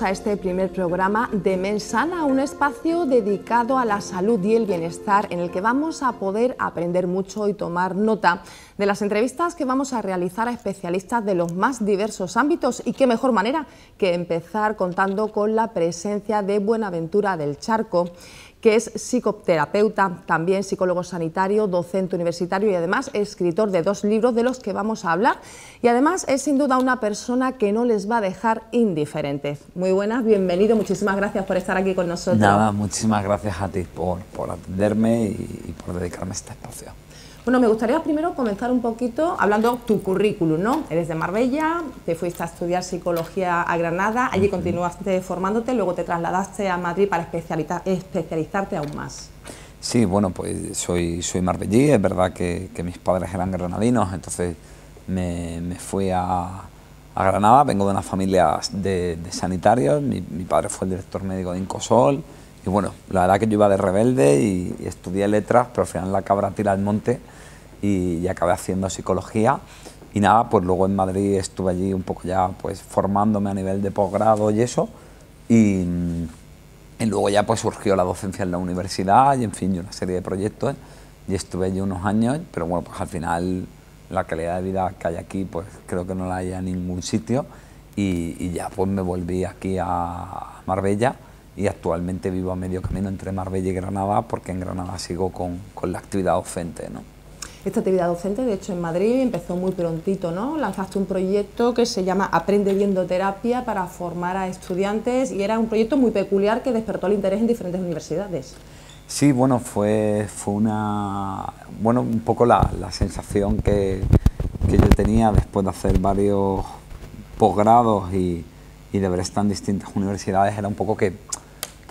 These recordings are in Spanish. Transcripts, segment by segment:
a este primer programa de Mensana, un espacio dedicado a la salud y el bienestar en el que vamos a poder aprender mucho y tomar nota de las entrevistas que vamos a realizar a especialistas de los más diversos ámbitos. Y qué mejor manera que empezar contando con la presencia de Buenaventura del Charco, que es psicoterapeuta, también psicólogo sanitario, docente universitario y además escritor de 2 libros de los que vamos a hablar. Y además es sin duda una persona que no les va a dejar indiferentes. Muy buenas, bienvenido, muchísimas gracias por estar aquí con nosotros. Nada, muchísimas gracias a ti por atenderme y por dedicarme a este espacio. Bueno, me gustaría primero comenzar un poquito hablando tu currículum, ¿no? Eres de Marbella, te fuiste a estudiar psicología a Granada, allí continuaste formándote, luego te trasladaste a Madrid para especializarte aún más. Sí, bueno, pues soy marbellí, es verdad que mis padres eran granadinos, entonces me fui a Granada, vengo de una familia de sanitarios, mi padre fue el director médico de Incosol, y bueno, la verdad que yo iba de rebelde y estudié letras, pero al final la cabra tira al monte y acabé haciendo psicología. Y nada, pues luego en Madrid estuve allí un poco ya pues formándome a nivel de posgrado y eso. Y luego ya pues surgió la docencia en la universidad y en fin, y una serie de proyectos. Y estuve allí unos años, pero bueno, pues al final la calidad de vida que hay aquí pues creo que no la hay en ningún sitio. Y ya pues me volví aquí a Marbella. Y actualmente vivo a medio camino entre Marbella y Granada, porque en Granada sigo con la actividad docente, ¿no? Esta actividad docente, de hecho, en Madrid empezó muy prontito, ¿no? Lanzaste un proyecto que se llama Aprende Viendo Terapia para formar a estudiantes y era un proyecto muy peculiar que despertó el interés en diferentes universidades. Sí, bueno, fue un poco la sensación que yo tenía después de hacer varios posgrados y de haber estado en distintas universidades, era un poco que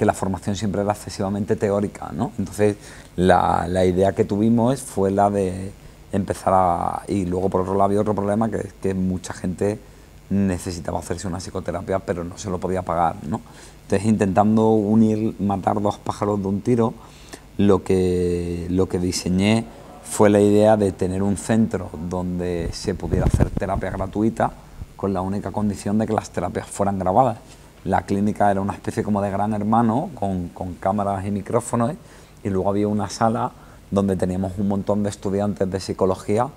la formación siempre era excesivamente teórica, ¿no? Entonces la idea que tuvimos fue la de empezar y luego por otro lado había otro problema que es que mucha gente necesitaba hacerse una psicoterapia pero no se lo podía pagar, ¿no? Entonces intentando matar 2 pájaros de un tiro, lo que diseñé fue la idea de tener un centro donde se pudiera hacer terapia gratuita con la única condición de que las terapias fueran grabadas. La clínica era una especie como de gran hermano con cámaras y micrófonos y luego había una sala donde teníamos un montón de estudiantes de psicología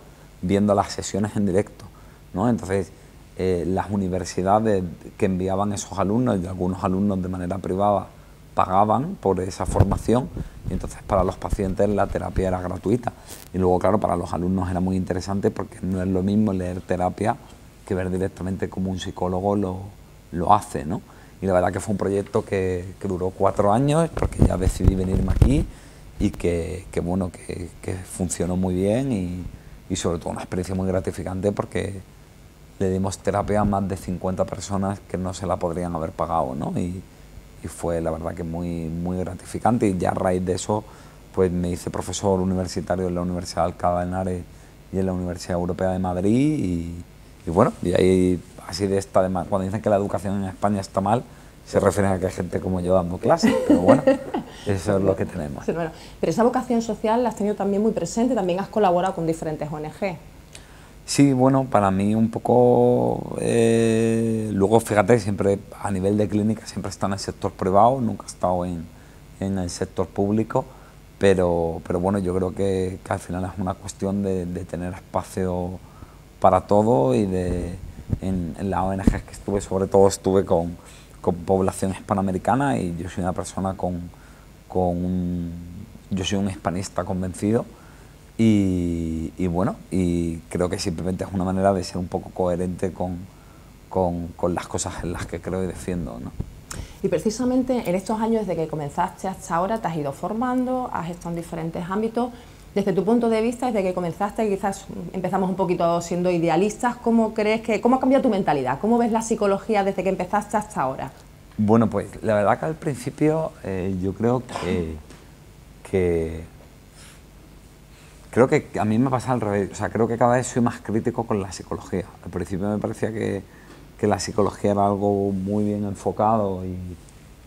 viendo las sesiones en directo, ¿no? Entonces las universidades que enviaban esos alumnos y algunos alumnos de manera privada pagaban por esa formación y entonces para los pacientes la terapia era gratuita. Y luego claro, para los alumnos era muy interesante porque no es lo mismo leer terapia que ver directamente cómo un psicólogo lo hace, ¿no? Y la verdad que fue un proyecto que duró 4 años porque ya decidí venirme aquí y que funcionó muy bien y sobre todo una experiencia muy gratificante porque le dimos terapia a más de 50 personas que no se la podrían haber pagado, ¿no? Y fue la verdad que muy gratificante y ya a raíz de eso pues me hice profesor universitario en la Universidad de Alcalá de Henares y en la Universidad Europea de Madrid y bueno, y ahí así cuando dicen que la educación en España está mal, se refieren a que hay gente como yo dando clases, pero bueno, eso es lo que tenemos. Sí, bueno, pero esa vocación social la has tenido también muy presente, también has colaborado con diferentes ONG. Sí, bueno, para mí un poco, luego fíjate, siempre a nivel de clínica siempre está en el sector privado, nunca he estado en el sector público, pero bueno, yo creo que al final es una cuestión de tener espacio para todo y en la ONG que estuve, sobre todo estuve con población hispanoamericana y yo soy una persona yo soy un hispanista convencido y bueno, y creo que simplemente es una manera de ser un poco coherente con las cosas en las que creo y defiendo, ¿no? Y precisamente en estos años desde que comenzaste hasta ahora te has ido formando, has estado en diferentes ámbitos. Desde tu punto de vista, desde que comenzaste, quizás empezamos un poquito siendo idealistas, ¿cómo ha cambiado tu mentalidad? ¿Cómo ves la psicología desde que empezaste hasta ahora? Bueno, pues la verdad que al principio yo creo que a mí me pasa al revés, o sea, creo que cada vez soy más crítico con la psicología. Al principio me parecía que la psicología era algo muy bien enfocado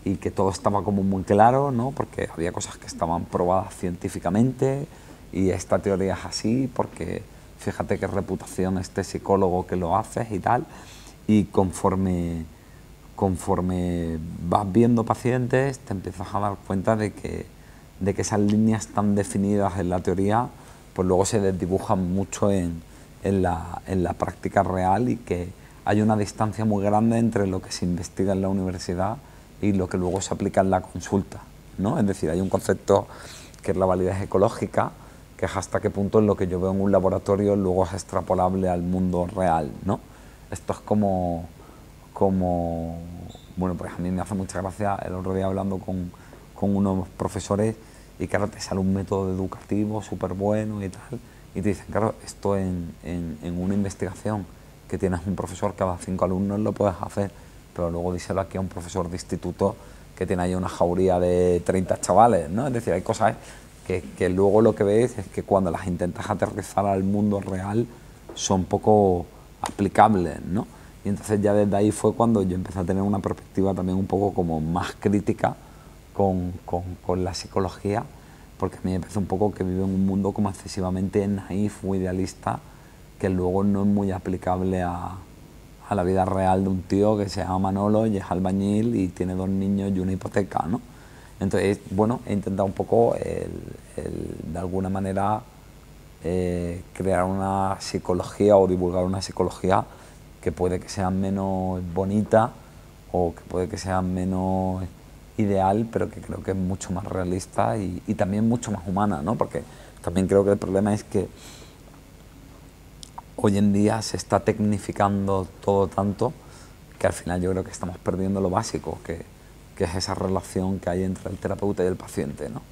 y que todo estaba como muy claro, ¿no? Porque había cosas que estaban probadas científicamente y esta teoría es así porque fíjate qué reputación este psicólogo que lo hace y tal. Y conforme conforme vas viendo pacientes, te empiezas a dar cuenta de que esas líneas tan definidas en la teoría, pues luego se desdibujan mucho en la práctica real, y que hay una distancia muy grande entre lo que se investiga en la universidad y lo que luego se aplica en la consulta, ¿no? Es decir, hay un concepto que es la validez ecológica, que es hasta qué punto lo que yo veo en un laboratorio luego es extrapolable al mundo real, ¿no? Esto es como bueno, pues a mí me hace mucha gracia el otro día hablando con unos profesores, y claro, te sale un método educativo súper bueno y tal, y te dicen, claro, esto en una investigación que tienes un profesor cada 5 alumnos lo puedes hacer, pero luego díselo aquí a un profesor de instituto que tiene ahí una jauría de 30 chavales, ¿no? Es decir, hay cosas que luego lo que ves es que cuando las intentas aterrizar al mundo real son poco aplicables, ¿no? Y entonces ya desde ahí fue cuando yo empecé a tener una perspectiva también un poco como más crítica con la psicología, porque a mí me parece un poco que vive en un mundo como excesivamente naif o idealista, que luego no es muy aplicable a la vida real de un tío que se llama Manolo y es albañil y tiene 2 niños y una hipoteca, ¿no? Entonces, bueno, he intentado un poco de alguna manera crear una psicología o divulgar una psicología que puede que sea menos bonita o que puede que sea menos ideal, pero que creo que es mucho más realista y también mucho más humana, ¿no? Porque también creo que el problema es que hoy en día se está tecnificando todo tanto que al final yo creo que estamos perdiendo lo básico, que es esa relación que hay entre el terapeuta y el paciente, ¿no?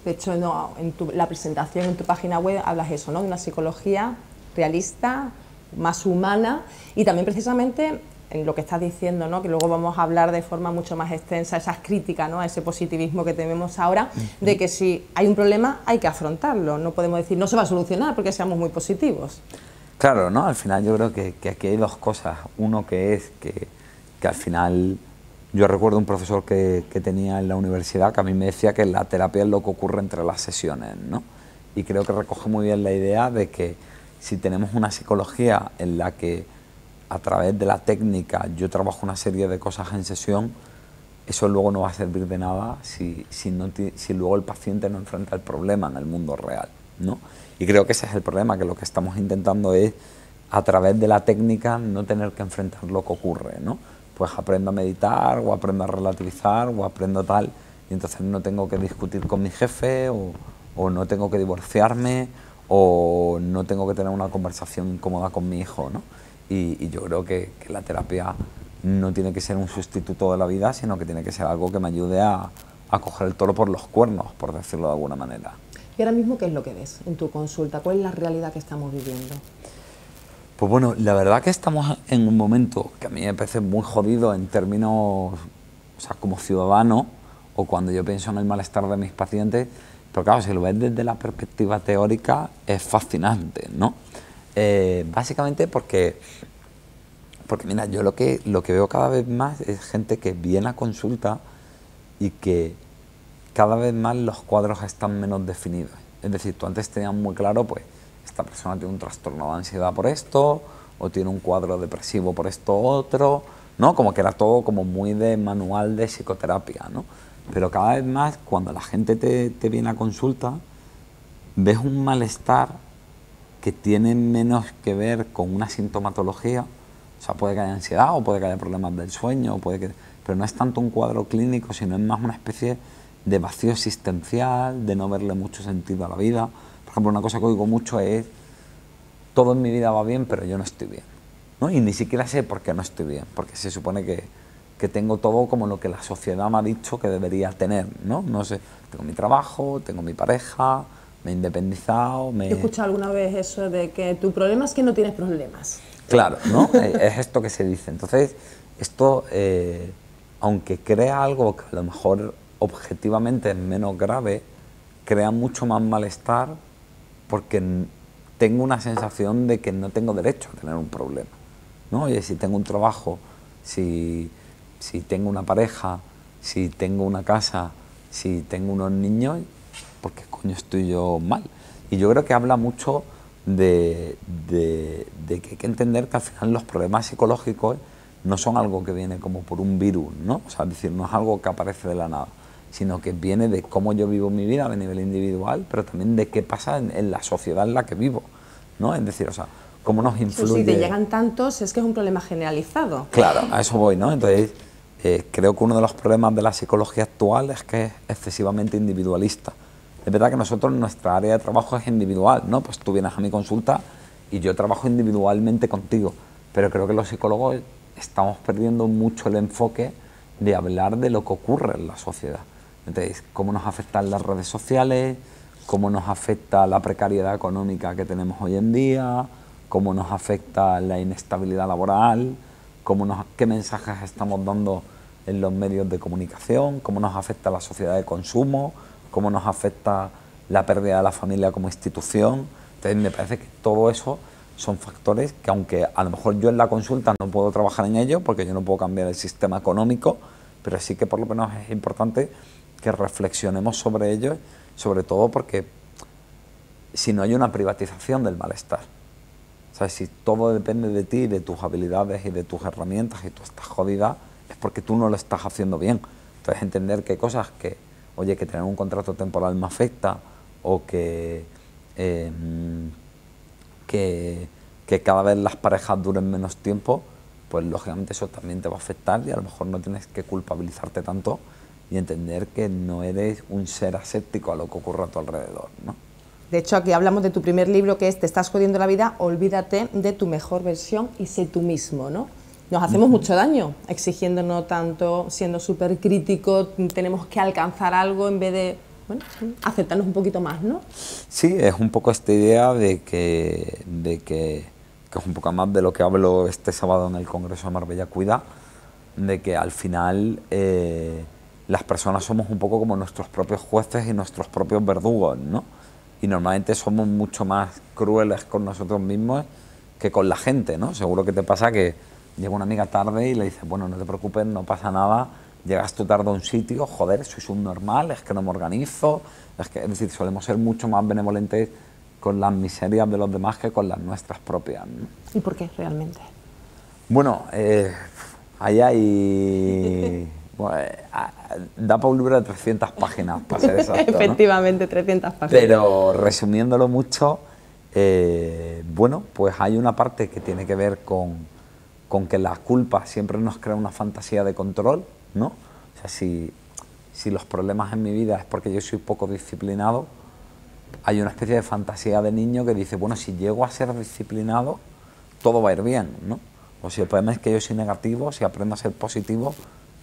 De hecho, no, la presentación en tu página web hablas eso, ¿no? De una psicología realista, más humana, y también precisamente en lo que estás diciendo, ¿no? Que luego vamos a hablar de forma mucho más extensa, esas críticas, ¿no? A ese positivismo que tenemos ahora, de que si hay un problema hay que afrontarlo, no podemos decir no se va a solucionar porque seamos muy positivos. Claro, ¿no? Al final yo creo que aquí hay 2 cosas. Uno que es que al final, yo recuerdo un profesor que tenía en la universidad que a mí me decía que la terapia es lo que ocurre entre las sesiones, ¿no? Y creo que recoge muy bien la idea de que si tenemos una psicología en la que a través de la técnica yo trabajo una serie de cosas en sesión, eso luego no va a servir de nada si luego el paciente no enfrenta el problema en el mundo real, ¿no? Y creo que ese es el problema, que lo que estamos intentando es, a través de la técnica, no tener que enfrentar lo que ocurre, ¿no? Pues aprendo a meditar, o aprendo a relativizar, o aprendo tal, y entonces no tengo que discutir con mi jefe, o no tengo que divorciarme, o no tengo que tener una conversación incómoda con mi hijo, ¿no? Y yo creo que la terapia no tiene que ser un sustituto de la vida, sino que tiene que ser algo que me ayude a coger el toro por los cuernos, por decirlo de alguna manera. ¿Y ahora mismo qué es lo que ves en tu consulta? ¿Cuál es la realidad que estamos viviendo? Pues bueno, la verdad que estamos en un momento que a mí me parece muy jodido en términos, o sea, como ciudadano, o cuando yo pienso en el malestar de mis pacientes, pero claro, si lo ves desde la perspectiva teórica es fascinante, ¿no? Básicamente porque mira, yo lo que veo cada vez más es gente que viene a consulta y que cada vez más los cuadros están menos definidos. Es decir, tú antes tenías muy claro, pues, esta persona tiene un trastorno de ansiedad por esto, o tiene un cuadro depresivo por esto otro, ¿no? Como que era todo como muy de manual de psicoterapia, ¿no? Pero cada vez más, cuando la gente te viene a consulta, ves un malestar que tiene menos que ver con una sintomatología. O sea, puede que haya ansiedad, o puede que haya problemas del sueño, pero no es tanto un cuadro clínico, sino es más una especie de vacío existencial, de no verle mucho sentido a la vida. Por ejemplo, una cosa que oigo mucho es: todo en mi vida va bien, pero yo no estoy bien, ¿no? Y ni siquiera sé por qué no estoy bien, porque se supone que tengo todo como lo que la sociedad me ha dicho que debería tener, ¿no? No sé, tengo mi trabajo, tengo mi pareja, me he independizado, ¿He escuchado alguna vez eso de que tu problema es que no tienes problemas? Claro, ¿no? Es esto que se dice. Entonces, esto, aunque crea algo que a lo mejor objetivamente es menos grave, crea mucho más malestar, porque tengo una sensación de que no tengo derecho a tener un problema, ¿no? Oye, si tengo un trabajo, si tengo una pareja, si tengo una casa, si tengo unos niños, ¿por qué coño estoy yo mal? Y yo creo que habla mucho de que hay que entender que al final los problemas psicológicos no son algo que viene como por un virus, ¿no? O sea, es decir, no es algo que aparece de la nada, sino que viene de cómo yo vivo mi vida a nivel individual, pero también de qué pasa en la sociedad en la que vivo, ¿no? Es decir, o sea, cómo nos influye... Si te llegan tantos, es que es un problema generalizado. Claro, a eso voy, ¿no? Entonces, creo que uno de los problemas de la psicología actual es que es excesivamente individualista. Es verdad que nosotros, nuestra área de trabajo es individual, ¿no? Pues tú vienes a mi consulta y yo trabajo individualmente contigo, pero creo que los psicólogos estamos perdiendo mucho el enfoque de hablar de lo que ocurre en la sociedad. Entonces, cómo nos afectan las redes sociales, cómo nos afecta la precariedad económica que tenemos hoy en día, cómo nos afecta la inestabilidad laboral, qué mensajes estamos dando en los medios de comunicación, cómo nos afecta la sociedad de consumo, cómo nos afecta la pérdida de la familia como institución. Entonces, me parece que todo eso son factores que, aunque a lo mejor yo en la consulta no puedo trabajar en ello, porque yo no puedo cambiar el sistema económico, pero sí que por lo menos es importante que reflexionemos sobre ello, sobre todo porque si no hay una privatización del malestar, o sea, si todo depende de ti, de tus habilidades y de tus herramientas y tú estás jodida, es porque tú no lo estás haciendo bien. Entonces, entender que hay cosas que, oye, que tener un contrato temporal me afecta, o que cada vez las parejas duren menos tiempo, pues lógicamente eso también te va a afectar y a lo mejor no tienes que culpabilizarte tanto y entender que no eres un ser aséptico a lo que ocurre a tu alrededor, ¿no? De hecho, aquí hablamos de tu primer libro, que es Te estás jodiendo la vida, olvídate de tu mejor versión y sé tú mismo, ¿no? Nos hacemos mucho daño exigiéndonos tanto, siendo súper críticos, tenemos que alcanzar algo en vez de, bueno, aceptarnos un poquito más, ¿no? Sí, es un poco esta idea de que es un poco más de lo que hablo este sábado en el Congreso de Marbella Cuida, de que al final las personas somos un poco como nuestros propios jueces y nuestros propios verdugos, ¿no? Y normalmente somos mucho más crueles con nosotros mismos que con la gente, ¿no? Seguro que te pasa que llega una amiga tarde y le dices, bueno, no te preocupes, no pasa nada, llegas tú tarde a un sitio, joder, soy un normal, es que no me organizo, es decir, solemos ser mucho más benevolentes con las miserias de los demás que con las nuestras propias, ¿no? ¿Y por qué realmente? Bueno, ahí hay... Bueno, da para un libro de 300 páginas, para ser exacto, ¿no? Efectivamente, 300 páginas. Pero resumiéndolo mucho, bueno, pues hay una parte que tiene que ver con que la culpa siempre nos crea una fantasía de control, ¿no? O sea, si los problemas en mi vida es porque yo soy poco disciplinado, hay una especie de fantasía de niño que dice, bueno, si llego a ser disciplinado, todo va a ir bien, ¿no? O si el problema es que yo soy negativo, si aprendo a ser positivo,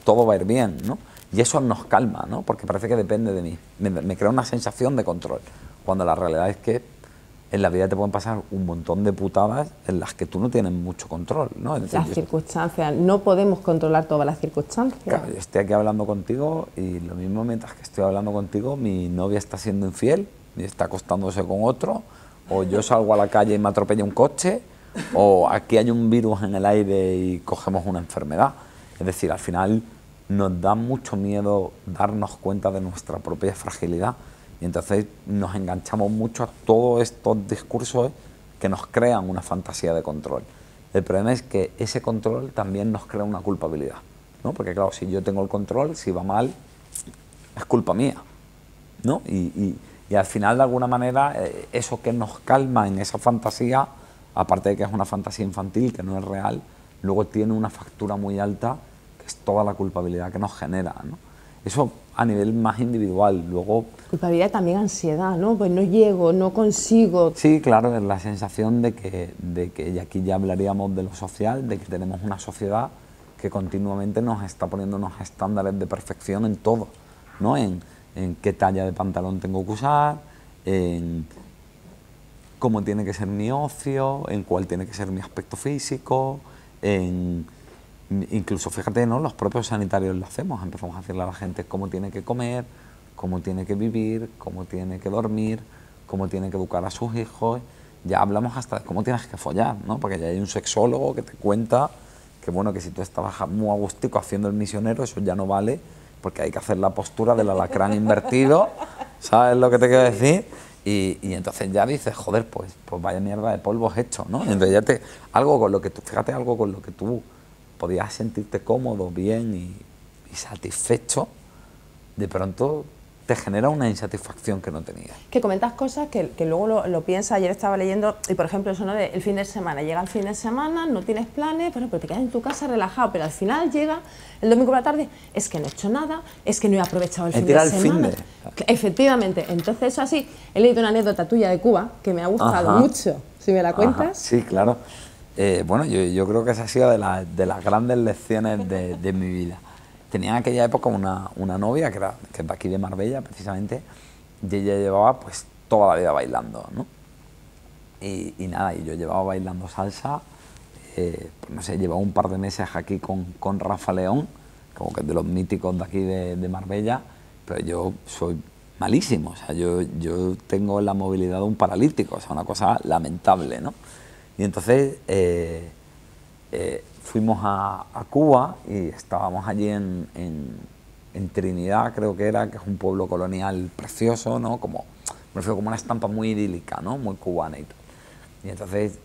todo va a ir bien, ¿no? Y eso nos calma, ¿no? Porque parece que depende de mí. Me crea una sensación de control, cuando la realidad es que en la vida te pueden pasar un montón de putadas en las que tú no tienes mucho control, ¿no? Es decir, las circunstancias, no podemos controlar todas las circunstancias. Claro, yo estoy aquí hablando contigo y lo mismo mientras que estoy hablando contigo, mi novia está siendo infiel y está acostándose con otro, o yo salgo a la calle y me atropella un coche, o aquí hay un virus en el aire y cogemos una enfermedad. Es decir, al final nos da mucho miedo darnos cuenta de nuestra propia fragilidad y entonces nos enganchamos mucho a todos estos discursos que nos crean una fantasía de control. El problema es que ese control también nos crea una culpabilidad, ¿no? Porque claro, si yo tengo el control, si va mal, es culpa mía, ¿no? Y al final, de alguna manera, eso que nos calma en esa fantasía, aparte de que es una fantasía infantil, que no es real, luego tiene una factura muy alta, que es toda la culpabilidad que nos genera, ¿no? Eso a nivel más individual. Luego, culpabilidad y también ansiedad, ¿no? Pues no llego, no consigo. Sí, claro, es la sensación de que, y aquí ya hablaríamos de lo social, de que tenemos una sociedad que continuamente nos está poniendo unos estándares de perfección en todo, ¿no? En qué talla de pantalón tengo que usar, en cómo tiene que ser mi ocio, en cuál tiene que ser mi aspecto físico, incluso fíjate, ¿no? Los propios sanitarios lo hacemos, empezamos a decirle a la gente cómo tiene que comer, cómo tiene que vivir, cómo tiene que dormir, cómo tiene que educar a sus hijos. Ya hablamos hasta de cómo tienes que follar, ¿no? Porque ya hay un sexólogo que te cuenta que, bueno, que si tú estabas muy agustico haciendo el misionero, eso ya no vale, porque hay que hacer la postura del alacrán invertido, ¿sabes lo que te quiero decir? Y entonces ya dices, joder, pues vaya mierda de polvos hecho, ¿no? Y entonces ya algo con lo que tú, fíjate, algo con lo que tú podías sentirte cómodo, bien y satisfecho, de pronto te genera una insatisfacción que no tenías. Que comentas cosas que luego lo piensas. Ayer estaba leyendo, y por ejemplo eso, ¿no?, de el fin de semana, llega el fin de semana, no tienes planes, pero te quedas en tu casa relajado, pero al final llega el domingo por la tarde, es que no he hecho nada, es que no he aprovechado el fin de semana. Efectivamente, entonces eso así, he leído una anécdota tuya de Cuba que me ha gustado mucho, si me la cuentas. Sí, claro. Bueno, yo creo que esa ha sido de las grandes lecciones de mi vida. Tenía en aquella época una novia que es de aquí de Marbella, precisamente, y ella llevaba pues toda la vida bailando, ¿no? Y nada, y yo llevaba bailando salsa, pues no sé, llevaba un par de meses aquí con Rafa León, como que es de los míticos de aquí de Marbella, pero yo soy malísimo, o sea, yo tengo la movilidad de un paralítico, o sea, una cosa lamentable, ¿no? Y entonces fuimos a Cuba y estábamos allí en Trinidad, creo que era, que es un pueblo colonial precioso, ¿no? Como, me refiero, como una estampa muy idílica, ¿no? Muy cubana y todo. Y entonces,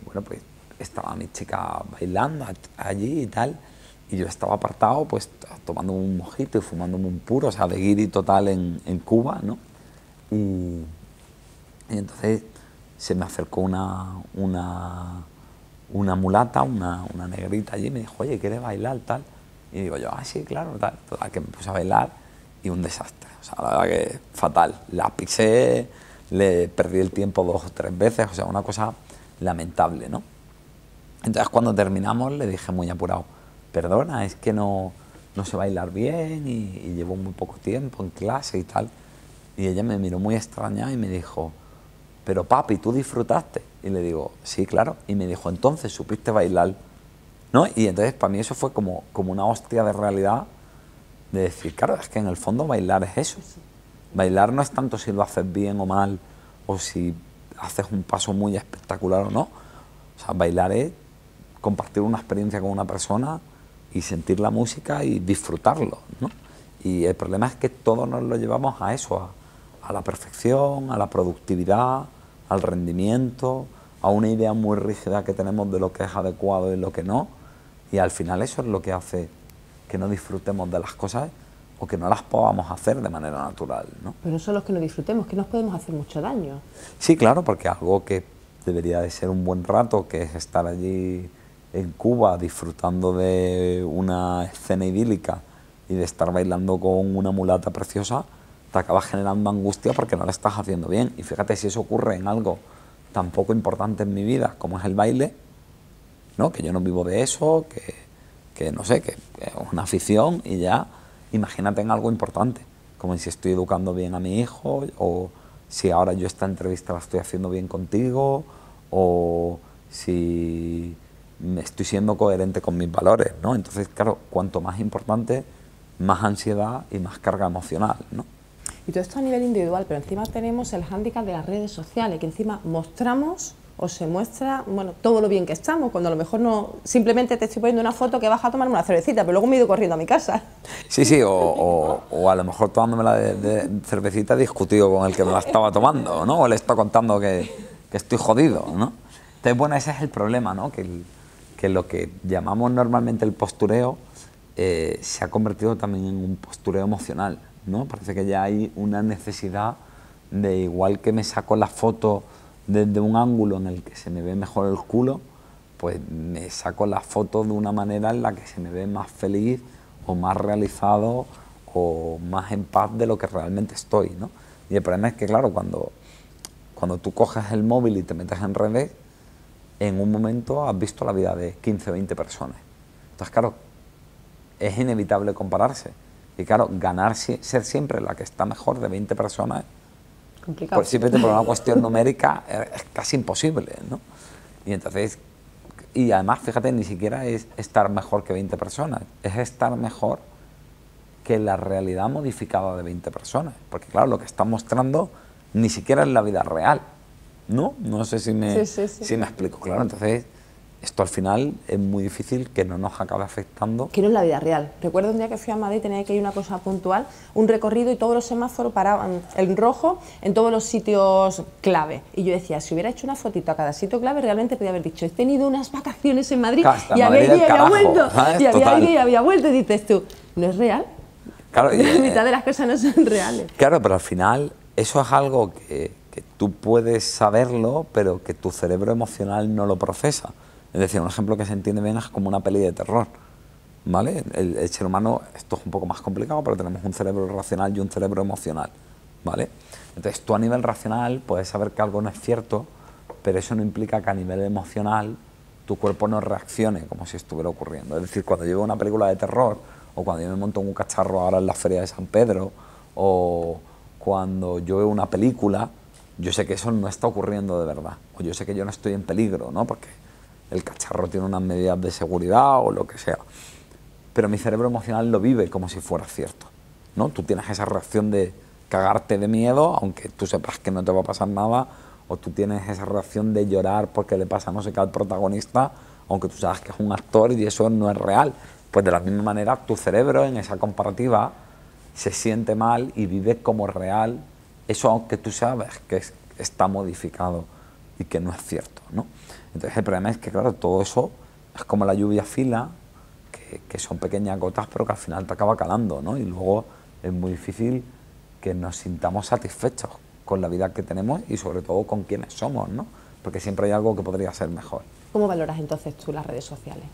bueno, pues estaba mi chica bailando allí y tal, y yo estaba apartado, pues tomando un mojito y fumándome un puro, o sea, de guiri total en Cuba, ¿no? Y entonces se me acercó una mulata, una negrita allí, y me dijo, oye, ¿quieres bailar, tal? Y digo yo, sí, claro, tal. Total, que me puse a bailar y un desastre, o sea, la verdad que fatal. La pisé, le perdí el tiempo 2 o 3 veces, o sea, una cosa lamentable, ¿no? Entonces cuando terminamos le dije muy apurado, perdona, es que no sé bailar bien y llevo muy poco tiempo en clase y tal. Y ella me miró muy extrañada y me dijo, pero papi, ¿tú disfrutaste? Y le digo, sí, claro. Y me dijo, entonces, ¿supiste bailar? ¿No? Y entonces para mí eso fue como una hostia de realidad, de decir, claro, es que en el fondo bailar es eso. Bailar no es tanto si lo haces bien o mal, o si haces un paso muy espectacular o no. O sea, bailar es compartir una experiencia con una persona y sentir la música y disfrutarlo, ¿no? Y el problema es que todos nos lo llevamos a eso, a la perfección, a la productividad, al rendimiento, a una idea muy rígida que tenemos de lo que es adecuado y lo que no, y al final eso es lo que hace que no disfrutemos de las cosas o que no las podamos hacer de manera natural, ¿no? Pero no solo es que no disfrutemos, que nos podemos hacer mucho daño. Sí, claro, porque algo que debería de ser un buen rato, que es estar allí en Cuba disfrutando de una escena idílica y de estar bailando con una mulata preciosa, te acaba generando angustia porque no lo estás haciendo bien. Y fíjate, si eso ocurre en algo tan poco importante en mi vida como es el baile, ¿no? Que yo no vivo de eso, que no sé, que es una afición, y ya imagínate en algo importante, como si estoy educando bien a mi hijo, o si ahora yo esta entrevista la estoy haciendo bien contigo, o si me estoy siendo coherente con mis valores, ¿no? Entonces, claro, cuanto más importante, más ansiedad y más carga emocional, ¿no? Y todo esto a nivel individual, pero encima tenemos el hándicap de las redes sociales, que encima mostramos o se muestra, bueno, todo lo bien que estamos, cuando a lo mejor no, simplemente te estoy poniendo una foto que vas a tomarme una cervecita, pero luego me he ido corriendo a mi casa. Sí, sí, o a lo mejor tomándome la de cervecita he discutido con el que me la estaba tomando, ¿no? O le está contando que estoy jodido, ¿no? Entonces, bueno, ese es el problema, ¿no? Que lo que llamamos normalmente el postureo se ha convertido también en un postureo emocional, ¿no? Parece que ya hay una necesidad de, igual que me saco la foto desde un ángulo en el que se me ve mejor el culo, pues me saco la foto de una manera en la que se me ve más feliz o más realizado o más en paz de lo que realmente estoy, ¿no? Y el problema es que, claro, cuando tú coges el móvil y te metes en redes, en un momento has visto la vida de 15 o 20 personas. Entonces, claro, es inevitable compararse. Y claro, ser siempre la que está mejor de 20 personas, complicado. Pues simplemente por una cuestión numérica es casi imposible, ¿no? Y entonces, y además, fíjate, ni siquiera es estar mejor que 20 personas, es estar mejor que la realidad modificada de 20 personas. Porque claro, lo que está mostrando ni siquiera es la vida real, ¿no? No sé si me explico, claro. Entonces, esto al final es muy difícil que no nos acabe afectando. Que no es la vida real. Recuerdo un día que fui a Madrid, tenía que ir una cosa puntual, un recorrido y todos los semáforos paraban en rojo en todos los sitios clave. Y yo decía, si hubiera hecho una fotito a cada sitio clave, realmente podía haber dicho, he tenido unas vacaciones en Madrid y había ido y había vuelto. Y había ido y había vuelto. Y dices tú, ¿no es real? Claro, la mitad de las cosas no son reales. Claro, pero al final eso es algo que tú puedes saberlo, pero que tu cerebro emocional no lo procesa. Es decir, un ejemplo que se entiende bien es como una peli de terror, ¿vale? El ser humano, esto es un poco más complicado, pero tenemos un cerebro racional y un cerebro emocional, ¿vale? Entonces tú a nivel racional puedes saber que algo no es cierto, pero eso no implica que a nivel emocional tu cuerpo no reaccione como si estuviera ocurriendo. Es decir, cuando yo veo una película de terror, o cuando yo me monto en un cacharro ahora en la Feria de San Pedro, o cuando yo veo una película, yo sé que eso no está ocurriendo de verdad, o yo sé que yo no estoy en peligro, ¿no? Porque el cacharro tiene unas medidas de seguridad o lo que sea. Pero mi cerebro emocional lo vive como si fuera cierto, ¿no? Tú tienes esa reacción de cagarte de miedo, aunque tú sepas que no te va a pasar nada, o tú tienes esa reacción de llorar porque le pasa no sé qué al protagonista, aunque tú sabes que es un actor y eso no es real. Pues de la misma manera tu cerebro en esa comparativa se siente mal y vive como real eso, aunque tú sabes que está modificado y que no es cierto, ¿no? Entonces el problema es que, claro, todo eso es como la lluvia fina, que son pequeñas gotas, pero que al final te acaba calando, ¿no? Y luego es muy difícil que nos sintamos satisfechos con la vida que tenemos y sobre todo con quienes somos, ¿no? Porque siempre hay algo que podría ser mejor. ¿Cómo valoras entonces tú las redes sociales?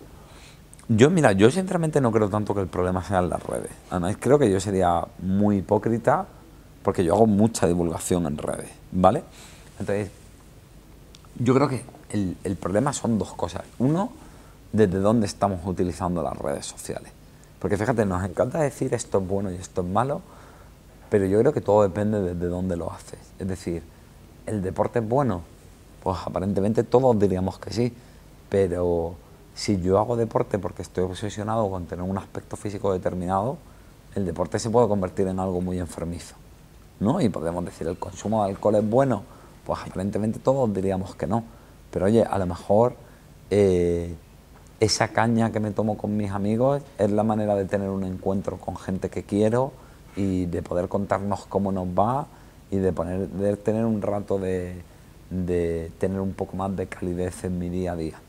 Mira, yo sinceramente no creo tanto que el problema sea en las redes. Además, creo que yo sería muy hipócrita porque yo hago mucha divulgación en redes, ¿vale? Entonces, yo creo que el problema son dos cosas. Uno, desde dónde estamos utilizando las redes sociales. Porque fíjate, nos encanta decir esto es bueno y esto es malo, pero yo creo que todo depende desde dónde lo haces. Es decir, ¿el deporte es bueno? Pues aparentemente todos diríamos que sí, pero si yo hago deporte porque estoy obsesionado con tener un aspecto físico determinado, el deporte se puede convertir en algo muy enfermizo, ¿no? Y podemos decir, ¿el consumo de alcohol es bueno? Pues aparentemente todos diríamos que no. Pero oye, a lo mejor esa caña que me tomo con mis amigos es la manera de tener un encuentro con gente que quiero y de poder contarnos cómo nos va y de tener un rato de tener un poco más de calidez en mi día a día.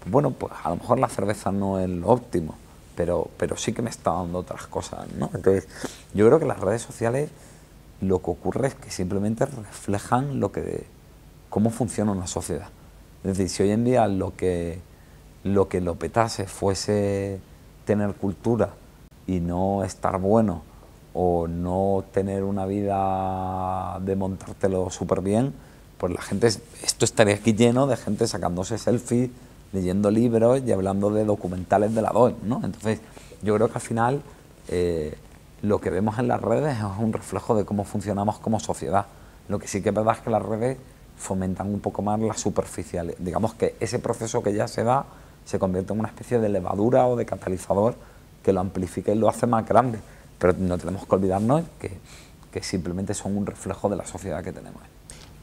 Bueno, pues a lo mejor la cerveza no es lo óptimo, pero sí que me está dando otras cosas, ¿no? Entonces, yo creo que las redes sociales lo que ocurre es que simplemente reflejan cómo funciona una sociedad. Es decir, si hoy en día lo que lo petase fuese tener cultura y no estar bueno o no tener una vida de montártelo súper bien, pues la gente, esto estaría aquí lleno de gente sacándose selfies, leyendo libros y hablando de documentales de la DOE, ¿no? Entonces, yo creo que al final lo que vemos en las redes es un reflejo de cómo funcionamos como sociedad. Lo que sí que es verdad es que las redes fomentan un poco más la superficialidad. Digamos que ese proceso que ya se da se convierte en una especie de levadura o de catalizador que lo amplifica y lo hace más grande. Pero no tenemos que olvidarnos que simplemente son un reflejo de la sociedad que tenemos.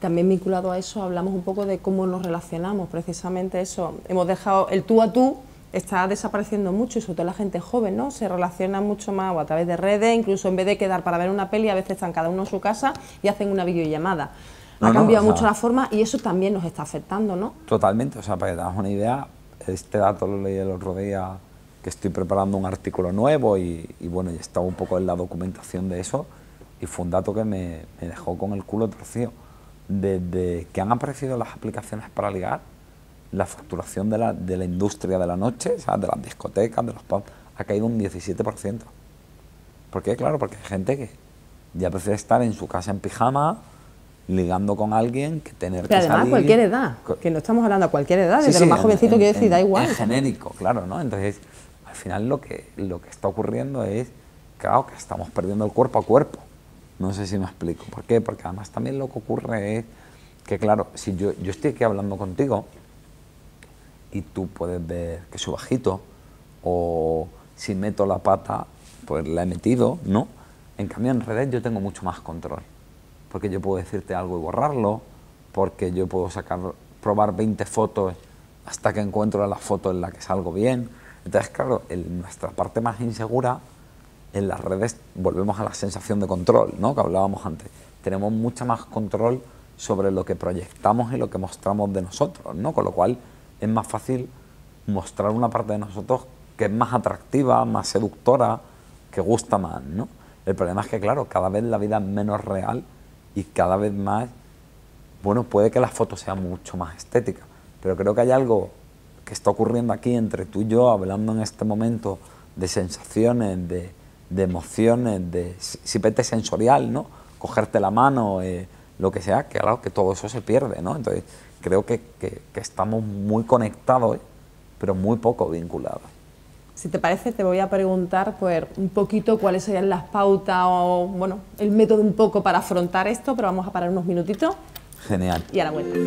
También vinculado a eso hablamos un poco de cómo nos relacionamos, precisamente eso. Hemos dejado el tú a tú, está desapareciendo mucho y sobre todo la gente joven, ¿no? Se relaciona mucho más o a través de redes, incluso en vez de quedar para ver una peli, a veces están cada uno en su casa y hacen una videollamada. Ha cambiado mucho la forma y eso también nos está afectando, ¿no? Totalmente, o sea, para que te hagas una idea, este dato lo leí el otro día, que estoy preparando un artículo nuevo y bueno, y estaba un poco en la documentación de eso y fue un dato que me dejó con el culo torcido. Desde que han aparecido las aplicaciones para ligar, la facturación de la industria de la noche, o sea, de las discotecas, de los pubs, ha caído un 17%. ¿Por qué? Claro, porque hay gente que ya prefiere estar en su casa en pijama, ligando con alguien, que tener que además salir. Cualquier edad, que no estamos hablando a cualquier edad, desde lo más jovencito, quiero decir, da igual. En genérico, claro, ¿no? Entonces, al final lo que está ocurriendo es, claro, que estamos perdiendo el cuerpo a cuerpo. No sé si me explico. ¿Por qué? Porque además también lo que ocurre es que, claro, si yo estoy aquí hablando contigo y tú puedes ver que soy bajito o si meto la pata, pues la he metido, ¿no? En cambio, en redes yo tengo mucho más control. Porque yo puedo decirte algo y borrarlo, porque yo puedo probar 20 fotos hasta que encuentro la foto en la que salgo bien. Entonces, claro, nuestra parte más insegura en las redes, volvemos a la sensación de control, ¿no?, que hablábamos antes. Tenemos mucho más control sobre lo que proyectamos y lo que mostramos de nosotros, ¿no? Con lo cual es más fácil mostrar una parte de nosotros que es más atractiva, más seductora, que gusta más, ¿no? El problema es que, claro, cada vez la vida es menos real y cada vez más, bueno, puede que la foto sea mucho más estética, pero creo que hay algo que está ocurriendo aquí entre tú y yo, hablando en este momento de sensaciones, de emociones, de simplemente sensorial, ¿no? Cogerte la mano, lo que sea, que claro, que todo eso se pierde, ¿no? Entonces, creo que estamos muy conectados, pero muy poco vinculados. Si te parece, te voy a preguntar pues, un poquito cuáles serían las pautas o, bueno, el método un poco para afrontar esto, pero vamos a parar unos minutitos. Genial. Y a la vuelta.